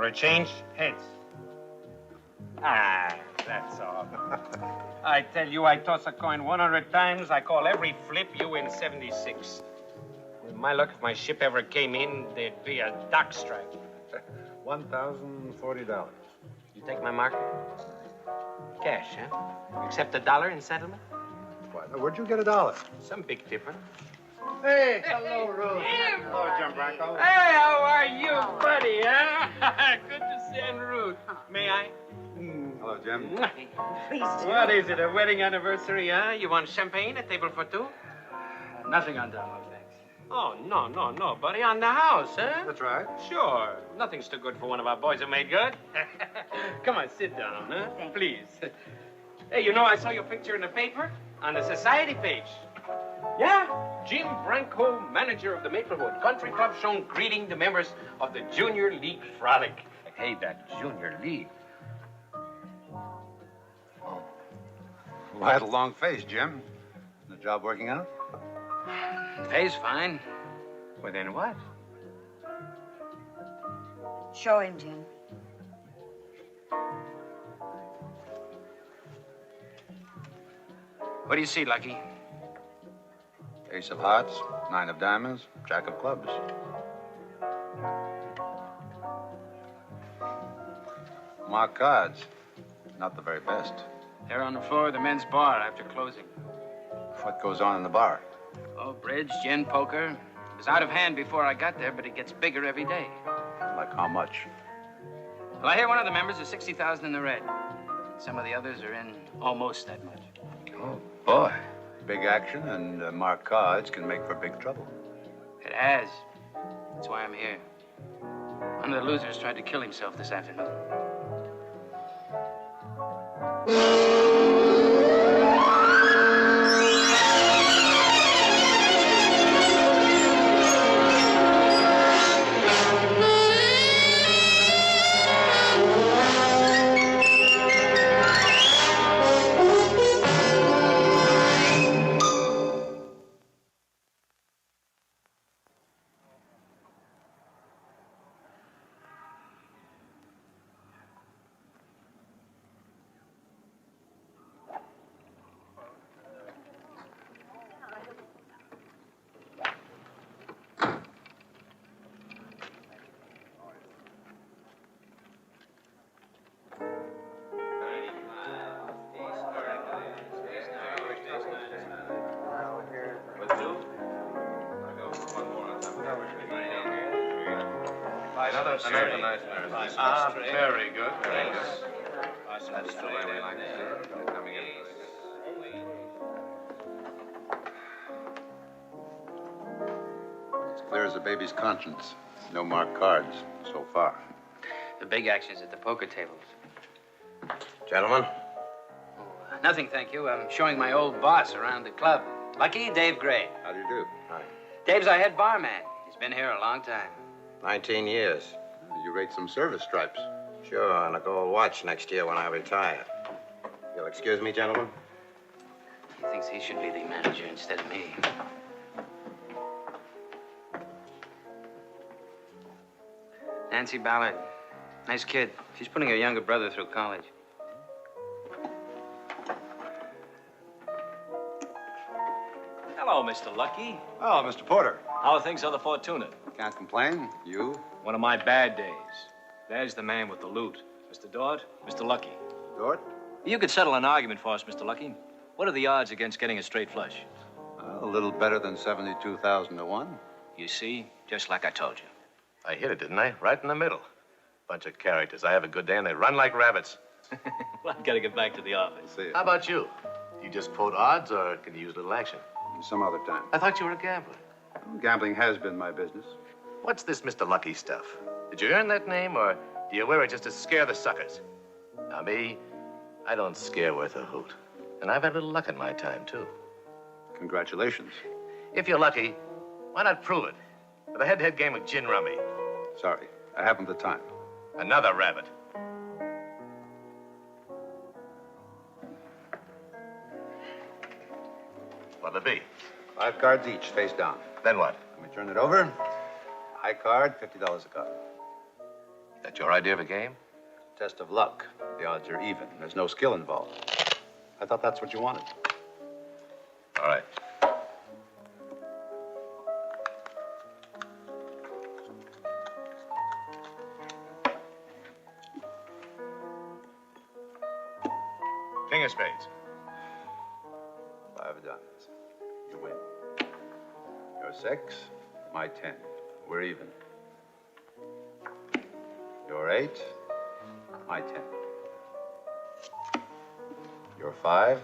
For a change, heads. Ah, that's all. I tell you, I toss a coin 100 times. I call every flip. You win 76. With my luck, if my ship ever came in, there'd be a dock strike. $1,040. You take my marker? Cash, huh? Accept $1 in settlement? Why, where'd you get $1? Some big tipper. Hey, hello, Ruth. Hello, Jim Branco. Hey, how are you, buddy, huh? Good to see you, Ruth. May I? Hello, Jim. Please, Jim. What is it, a wedding anniversary, huh? You want champagne, a table for two? Nothing on Andamo, thanks. Oh, no, buddy. On the house, huh? That's right. Sure. Nothing's too good for one of our boys who made good. Come on, sit down, huh? Thank Please. Hey, you know, I saw your picture in the paper on the society page. Yeah, Jim Branco, manager of the Maplewood Country Club, shown greeting the members of the Junior League Frolic. Hey, that Junior League. Well, I had a long face, Jim. The job working out? Pays fine. Well, then what? Show him, Jim. What do you see, Lucky? Ace of hearts, 9 of diamonds, jack of clubs. Marked cards. Not the very best. They're on the floor of the men's bar after closing. What goes on in the bar? Oh, bridge, gin, poker. It was out of hand before I got there, but it gets bigger every day. Like how much? Well, I hear one of the members is 60,000 in the red. Some of the others are in almost that much. Oh, boy. Big action and marked cards can make for big trouble. It has. That's why I'm here. One of the losers tried to kill himself this afternoon. Another nice nurse. Ah, very good. Very good. That's the way we like to do it. Coming in. It's clear as a baby's conscience. No marked cards so far. The big action's at the poker tables. Gentlemen? Nothing, thank you. I'm showing my old boss around the club. Lucky, Dave Gray. How do you do? Hi. Dave's our head barman. He's been here a long time. 19 years. You rate some service stripes. Sure, and a gold watch next year when I retire. You'll excuse me, gentlemen? He thinks he should be the manager instead of me. Nancy Ballard. Nice kid. She's putting her younger brother through college. Hello, Mr. Lucky. Oh, Mr. Porter. How are things on the Fortuna? Can't complain. You? One of my bad days. There's the man with the loot. Mr. Dort, Mr. Lucky. Dort? You could settle an argument for us, Mr. Lucky. What are the odds against getting a straight flush? A little better than 72,000 to 1. You see, just like I told you. I hit it, didn't I? Right in the middle. Bunch of characters. I have a good day and they run like rabbits. Well, I've got to get back to the office. See How about you? Do you just quote odds or can you use a little action? Some other time. I thought you were a gambler. Gambling has been my business. What's this Mr. Lucky stuff? Did you earn that name or do you wear it just to scare the suckers? Now, me, I don't scare worth a hoot. And I've had a little luck in my time, too. Congratulations. If you're lucky, why not prove it? With a head-to-head game of gin rummy. Sorry, I haven't the time. Another rabbit. What'll it be? 5 cards each, face down. Then what? Let me turn it over. High card, $50 a card. The That your idea of a game? Test of luck. The odds are even. There's no skill involved. I thought that's what you wanted. All right. King of spades. 5 diamonds. You win. Your 6, my 10. We're even. Your 8, my 10. Your 5,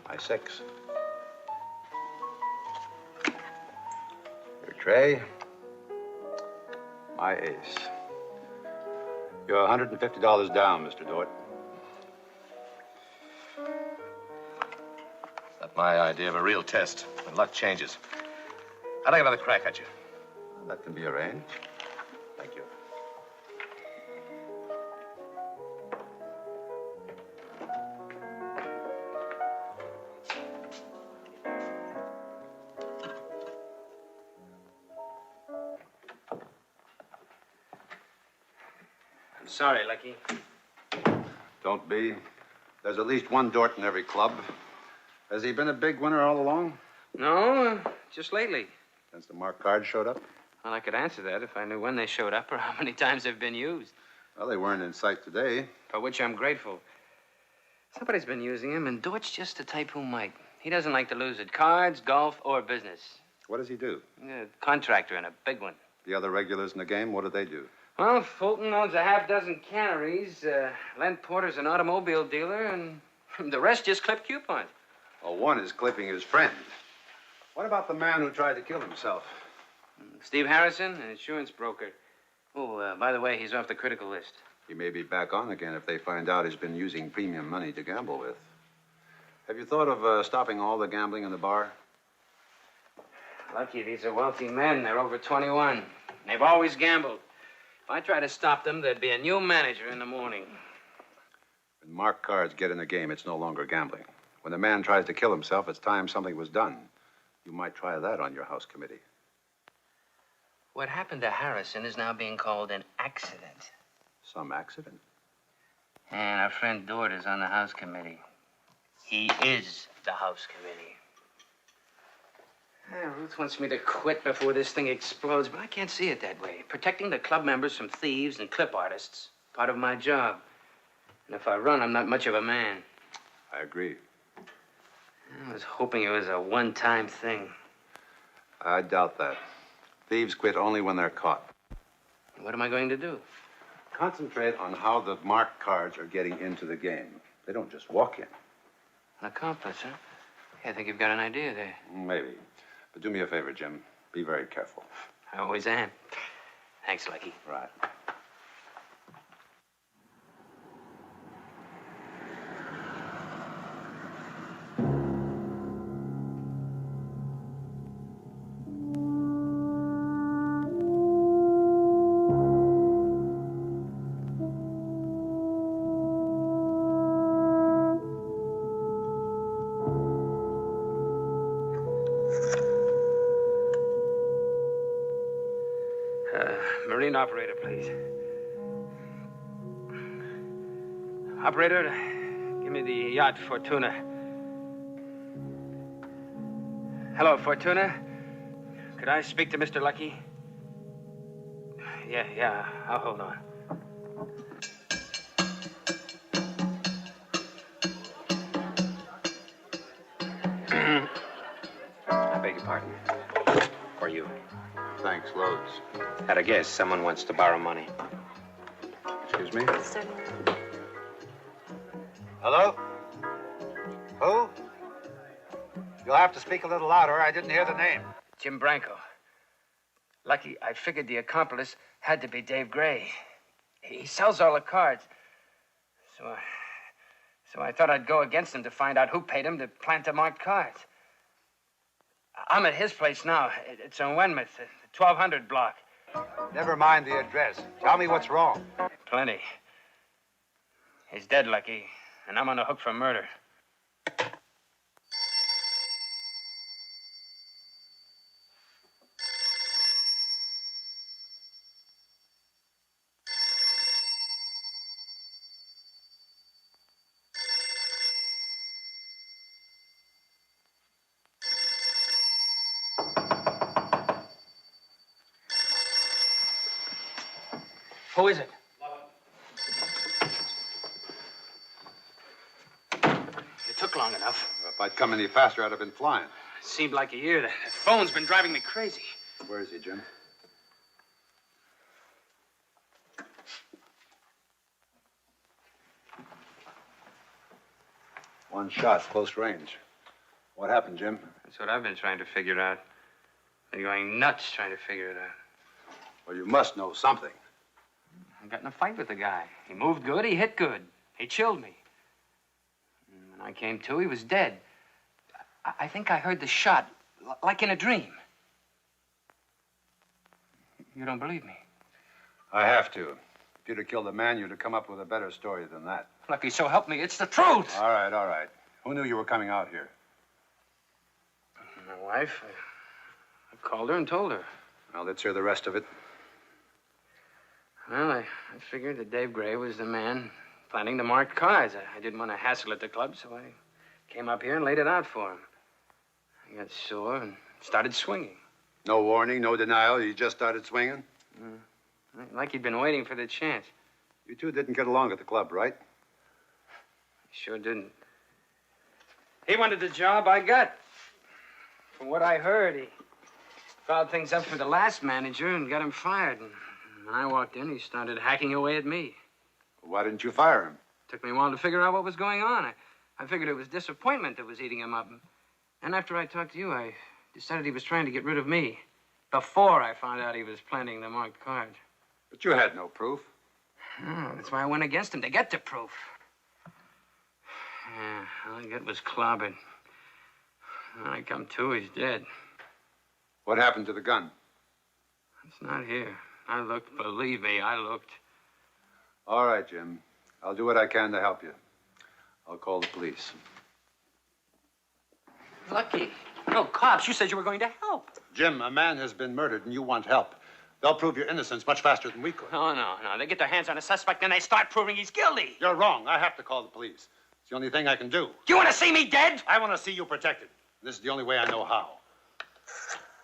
my 6. Your tray, my ace. You're $150 down, Mr. Dort. Not my idea of a real test. When luck changes. I'd like another crack at you. That can be arranged. Thank you. I'm sorry, Lucky. Don't be. There's at least one Dort in every club. Has he been a big winner all along? No, just lately. Since the marked cards showed up? Well, I could answer that if I knew when they showed up or how many times they've been used. Well, they weren't in sight today. For which I'm grateful. Somebody's been using him, and Dort's just the type who might. He doesn't like to lose at cards, golf, or business. What does he do? He's a contractor and a big one. The other regulars in the game, what do they do? Well, Fulton owns a half-dozen canneries. Len Porter's an automobile dealer, and the rest just clip coupons. Well, one is clipping his friend. What about the man who tried to kill himself? Steve Harrison, an insurance broker. Oh, by the way, he's off the critical list. He may be back on again if they find out he's been using premium money to gamble with. Have you thought of stopping all the gambling in the bar? Lucky, these are wealthy men. They're over 21. They've always gambled. If I try to stop them, there'd be a new manager in the morning. When marked cards get in the game, it's no longer gambling. When the man tries to kill himself, it's time something was done. You might try that on your house committee. What happened to Harrison is now being called an accident. Some accident? And our friend Dort is on the house committee. He is the house committee. Ruth wants me to quit before this thing explodes, but I can't see it that way. Protecting the club members from thieves and clip artists, part of my job. And if I run, I'm not much of a man. I agree. I was hoping it was a one-time thing. I doubt that. Thieves quit only when they're caught. What am I going to do? Concentrate on how the marked cards are getting into the game. They don't just walk in. An accomplice, huh? I think you've got an idea there. Maybe. But do me a favor, Jim. Be very careful. I always am. Thanks, Lucky. Right. Marine operator, please. Operator, give me the yacht Fortuna. Hello, Fortuna. Could I speak to Mr. Lucky? Yeah, I'll hold on. I beg your pardon. For you. Thanks, loads. At a guess, someone wants to borrow money. Excuse me? Certainly. Hello? Who? You'll have to speak a little louder. I didn't hear the name. Jim Branco. Lucky, I figured the accomplice had to be Dave Gray. He sells all the cards. So I thought I'd go against him to find out who paid him to plant the marked cards. I'm at his place now. It's on Wenmouth, the 1200 block. Never mind the address. Tell me what's wrong. Plenty. He's dead, Lucky, and I'm on the hook for murder. Who is it? It took long enough. If I'd come any faster, I'd have been flying. It seemed like a year. That phone's been driving me crazy. Where is he, Jim? One shot, close range. What happened, Jim? That's what I've been trying to figure out. Been going nuts trying to figure it out. Well, you must know something. I got in a fight with the guy. He moved good, he hit good. He chilled me. And when I came to, he was dead. I think I heard the shot, like in a dream. You don't believe me? I have to. If you'd have killed a man, you'd have come up with a better story than that. Lucky, so help me, it's the truth. All right, all right. Who knew you were coming out here? My wife. I called her and told her. Well, let's hear the rest of it. Well, I figured that Dave Gray was the man planning the marked cards. I didn't want to hassle at the club, so I came up here and laid it out for him. I got sore and started swinging. No warning, no denial. You just started swinging? Like he'd been waiting for the chance. You two didn't get along at the club, right? Sure didn't. He wanted the job I got. From what I heard, he fouled things up for the last manager and got him fired. And when I walked in, he started hacking away at me. Why didn't you fire him? Took me a while to figure out what was going on. I figured it was disappointment that was eating him up. And after I talked to you, I decided he was trying to get rid of me. Before I found out he was planting the marked cards. But you had no proof. Oh, that's why I went against him, to get the proof. Yeah, all I got was clobbered. When I come to, he's dead. What happened to the gun? It's not here. I looked, believe me, I looked. All right, Jim. I'll do what I can to help you. I'll call the police. Lucky. No, cops, you said you were going to help. Jim, a man has been murdered and you want help. They'll prove your innocence much faster than we could. No. They get their hands on a suspect and they start proving he's guilty. You're wrong. I have to call the police. It's the only thing I can do. Do you want to see me dead? I want to see you protected. This is the only way I know how.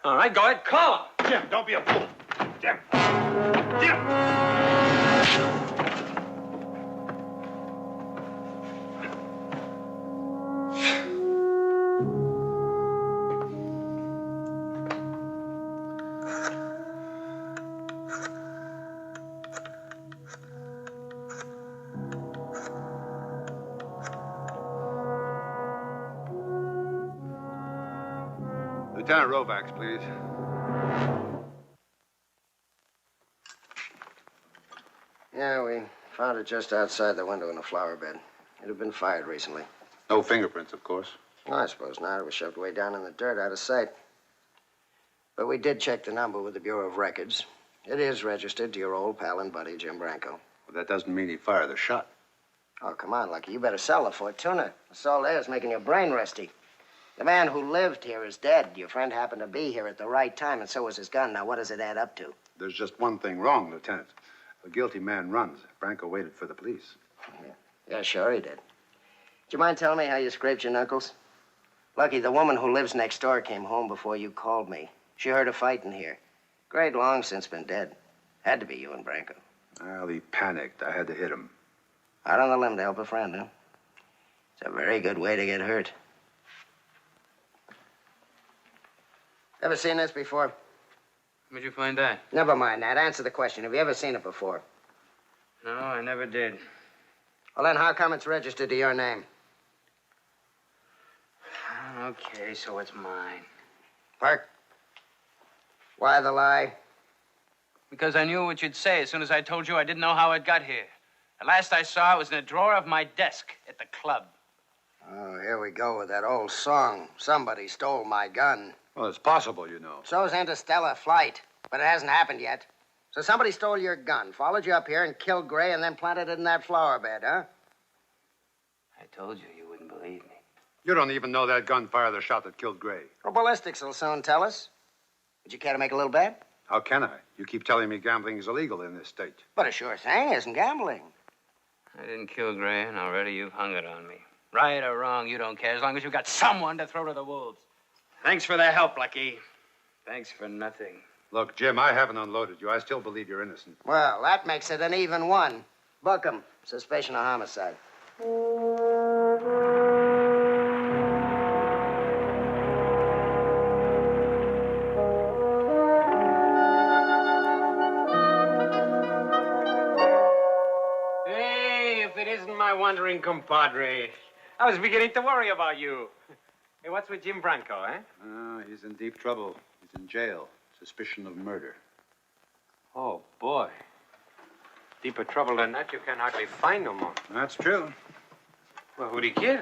All right, go ahead, call him. Jim, don't be a fool. Jim. Jim! Lieutenant Rovacs, please. Yeah, we found it just outside the window in a flower bed. It had been fired recently. No fingerprints, of course. No, I suppose not. It was shoved way down in the dirt out of sight. But we did check the number with the Bureau of Records. It is registered to your old pal and buddy, Jim Branco. Well, that doesn't mean he fired the shot. Oh, come on, Lucky. You better sell the Fortuna. That's all there is making your brain rusty. The man who lived here is dead. Your friend happened to be here at the right time, and so was his gun. Now, what does it add up to? There's just one thing wrong, Lieutenant. A guilty man runs. Branco waited for the police. Yeah, sure he did. Do you mind telling me how you scraped your knuckles? Lucky, the woman who lives next door came home before you called me. She heard a fight in here. Gray'd long since been dead. Had to be you and Branco. Well, he panicked. I had to hit him. Out on the limb to help a friend, huh? It's a very good way to get hurt. Ever seen this before? Where'd you find that? Never mind that. Answer the question. Have you ever seen it before? No, I never did. Well, then how come it's registered to your name? Okay, so it's mine. Park. Why the lie? Because I knew what you'd say as soon as I told you I didn't know how it got here. The last I saw it was in a drawer of my desk at the club. Oh, here we go with that old song. Somebody stole my gun. Well, it's possible, you know. So's interstellar flight, but it hasn't happened yet. So somebody stole your gun, followed you up here and killed Gray, and then planted it in that flower bed, huh? I told you you wouldn't believe me. You don't even know that gun fired the shot that killed Gray. Well, ballistics will soon tell us. Would you care to make a little bet? How can I? You keep telling me gambling is illegal in this state. But a sure thing isn't gambling. I didn't kill Gray, and already you've hung it on me. Right or wrong, you don't care, as long as you've got someone to throw to the wolves. Thanks for the help, Lucky. Thanks for nothing. Look, Jim, I haven't unloaded you. I still believe you're innocent. Well, that makes it an even one. Book him. Suspicion of homicide. Hey, if it isn't my wandering compadre. I was beginning to worry about you. Hey, what's with Jim Branco, eh? He's in deep trouble. He's in jail. Suspicion of murder. Oh, boy. Deeper trouble than that you can hardly find no more. That's true. Well, who'd he kill?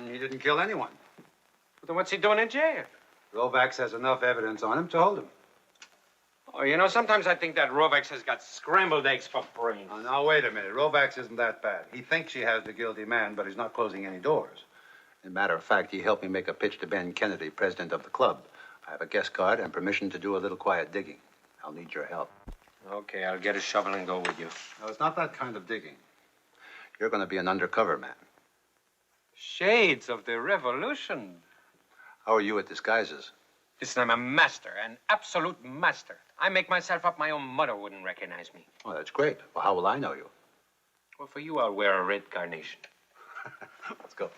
He didn't kill anyone. Well, then what's he doing in jail? Rovacs has enough evidence on him to hold him. Oh, you know, sometimes I think that Rovacs has got scrambled eggs for brains. Oh, now, wait a minute. Rovacs isn't that bad. He thinks he has the guilty man, but he's not closing any doors. As a matter of fact, he helped me make a pitch to Ben Kennedy, president of the club. I have a guest card and permission to do a little quiet digging. I'll need your help. Okay, I'll get a shovel and go with you. No, it's not that kind of digging. You're going to be an undercover man. Shades of the revolution. How are you at disguises? Listen, I'm a master, an absolute master. I make myself up, my own mother wouldn't recognize me. Oh, that's great. Well, how will I know you? Well, for you, I'll wear a red carnation. Let's go.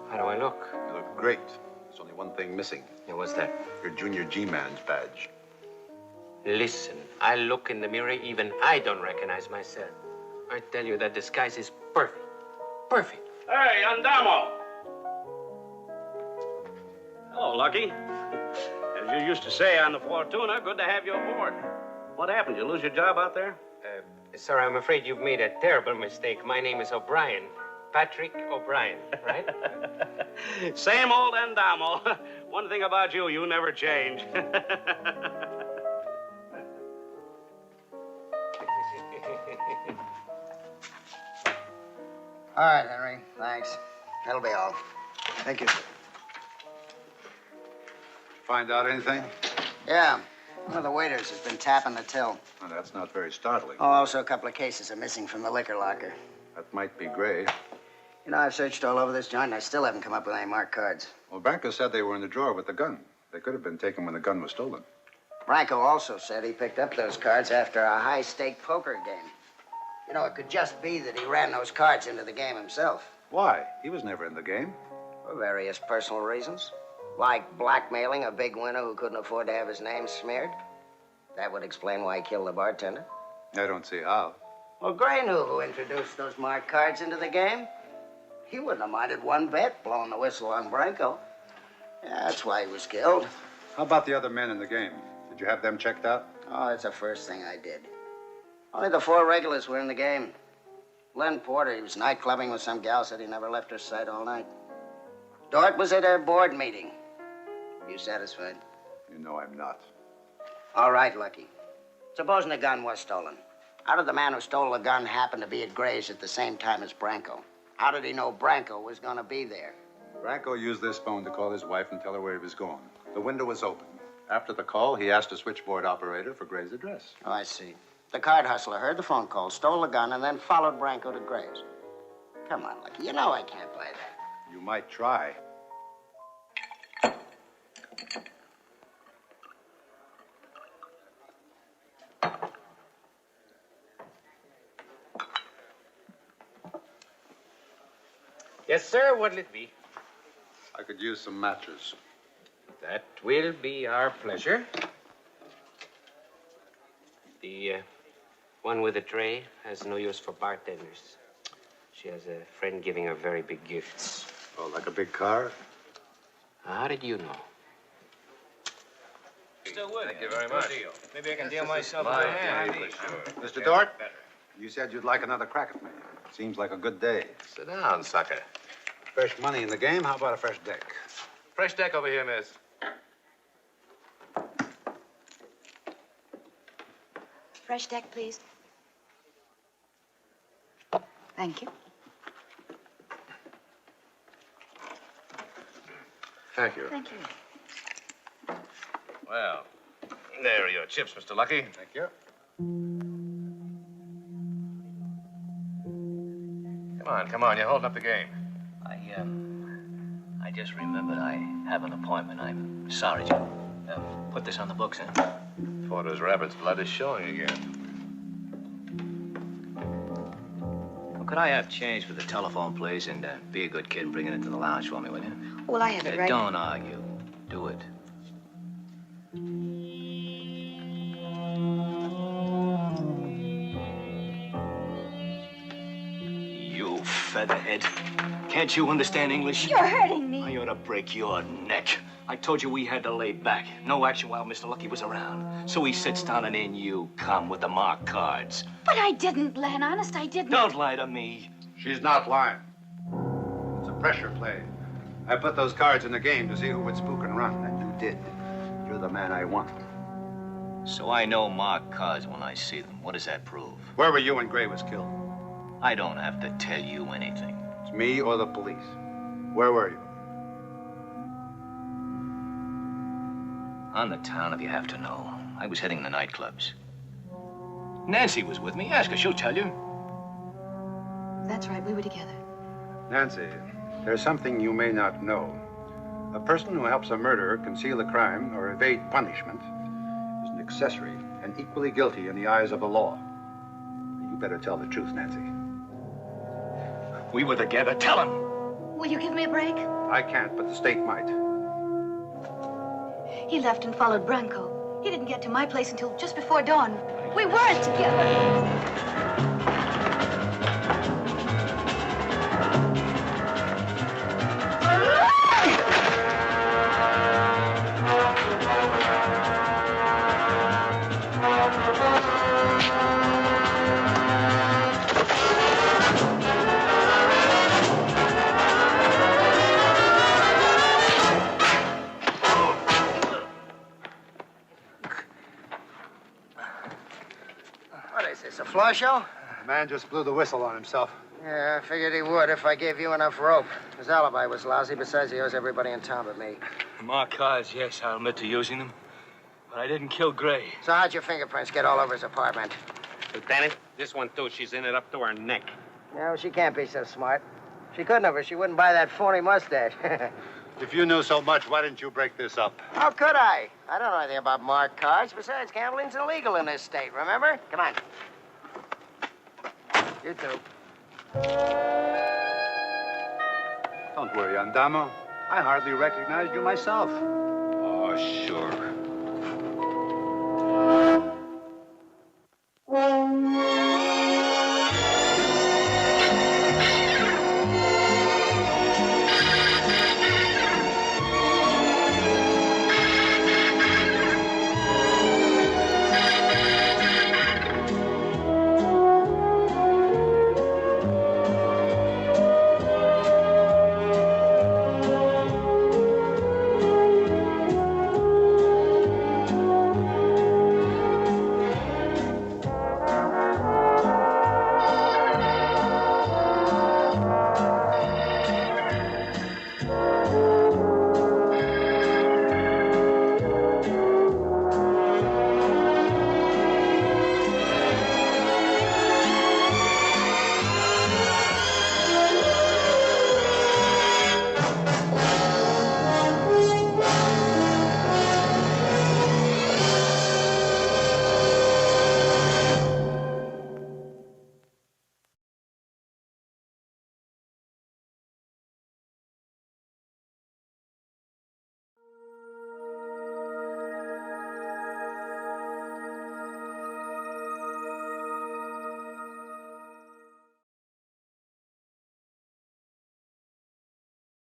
How do I look? You look great. There's only one thing missing. Yeah, what's that? Your junior G-man's badge. Listen, I look in the mirror, even I don't recognize myself. I tell you, that disguise is perfect. Perfect. Hey, Andamo! Hello, Lucky. As you used to say on the Fortuna, good to have you aboard. What happened? You lose your job out there? Sir, I'm afraid you've made a terrible mistake. My name is O'Brien. Patrick O'Brien, right? Same old Andamo. One thing about you, you never change. All right, Henry. Thanks. That'll be all. Thank you. Find out anything? Yeah. One of the waiters has been tapping the till. Well, that's not very startling. Oh, also a couple of cases are missing from the liquor locker. That might be gray. You know, I've searched all over this joint, and I still haven't come up with any marked cards. Well, Branco said they were in the drawer with the gun. They could have been taken when the gun was stolen. Branco also said he picked up those cards after a high-stake poker game. You know, it could just be that he ran those cards into the game himself. Why? He was never in the game. For various personal reasons. Like blackmailing a big winner who couldn't afford to have his name smeared. That would explain why he killed the bartender. I don't see how. Well, Gray knew who introduced those marked cards into the game. He wouldn't have minded one bit blowing the whistle on Branco. Yeah, that's why he was killed. How about the other men in the game? Did you have them checked out? Oh, that's the first thing I did. Only the 4 regulars were in the game. Len Porter, he was nightclubbing with some gal, said he never left her sight all night. Dort was at her board meeting. You satisfied? You know I'm not. All right, Lucky. Supposing the gun was stolen. How did the man who stole the gun happen to be at Gray's at the same time as Branco? How did he know Branco was going to be there? Branco used this phone to call his wife and tell her where he was going. The window was open. After the call, he asked a switchboard operator for Gray's address. Oh, I see. The card hustler heard the phone call, stole the gun, and then followed Branco to Gray's. Come on, Lucky. You know I can't buy that. You might try. Yes, sir. What'll it be? I could use some matches. That will be our pleasure. The one with the tray has no use for bartenders. She has a friend giving her very big gifts. Oh, like a big car? How did you know? Still with Thank you very much. Maybe I can deal myself My a hand. deal, sure. Mr. Dort, you said you'd like another crack at me. Seems like a good day. Sit down, sucker. Fresh money in the game. How about a fresh deck? Fresh deck over here, miss. Fresh deck, please. Thank you. Thank you. Thank you. Well, there are your chips, Mr. Lucky. Thank you. Come on. You're holding up the game. I just remembered I have an appointment. I'm sorry, Jim. Put this on the books, huh? Porter's rabbit's blood is showing again. Well, could I have change for the telephone, please? And be a good kid and bring it into the lounge for me, will you? Well, I have it right. Don't argue. Do it. You featherhead. Can't you understand English? You're hurting me. I ought to break your neck. I told you we had to lay back. No action while Mr. Lucky was around. So he sits down and in you come with the marked cards. But I didn't, Len. Honest, I didn't. Don't lie to me. She's not lying. It's a pressure play. I put those cards in the game to see who would spook and run, and you did. You're the man I want. So I know marked cards when I see them. What does that prove? Where were you when Gray was killed? I don't have to tell you anything. It's me or the police. Where were you? On the town, if you have to know. I was hitting the nightclubs. Nancy was with me. Ask her, she'll tell you. That's right, we were together. Nancy, there's something you may not know. A person who helps a murderer conceal a crime or evade punishment is an accessory and equally guilty in the eyes of the law. You better tell the truth, Nancy. We were together. Tell him. Will you give me a break? I can't, but the state might. He left and followed Branco. He didn't get to my place until just before dawn. We weren't together. Floor show? The man just blew the whistle on himself. Yeah, I figured he would if I gave you enough rope. His alibi was lousy. Besides, he owes everybody in town but me. Marked cards, yes, I'll admit to using them. But I didn't kill Gray. So how'd your fingerprints get all over his apartment? Lieutenant, this one, too, she's in it up to her neck. No, she can't be so smart. She couldn't have, or she wouldn't buy that phony mustache. If you knew so much, why didn't you break this up? How could I? I don't know anything about marked cards. Besides, gambling's illegal in this state, remember? Come on. You too. Don't worry, Andamo. I hardly recognized you myself. Oh, sure.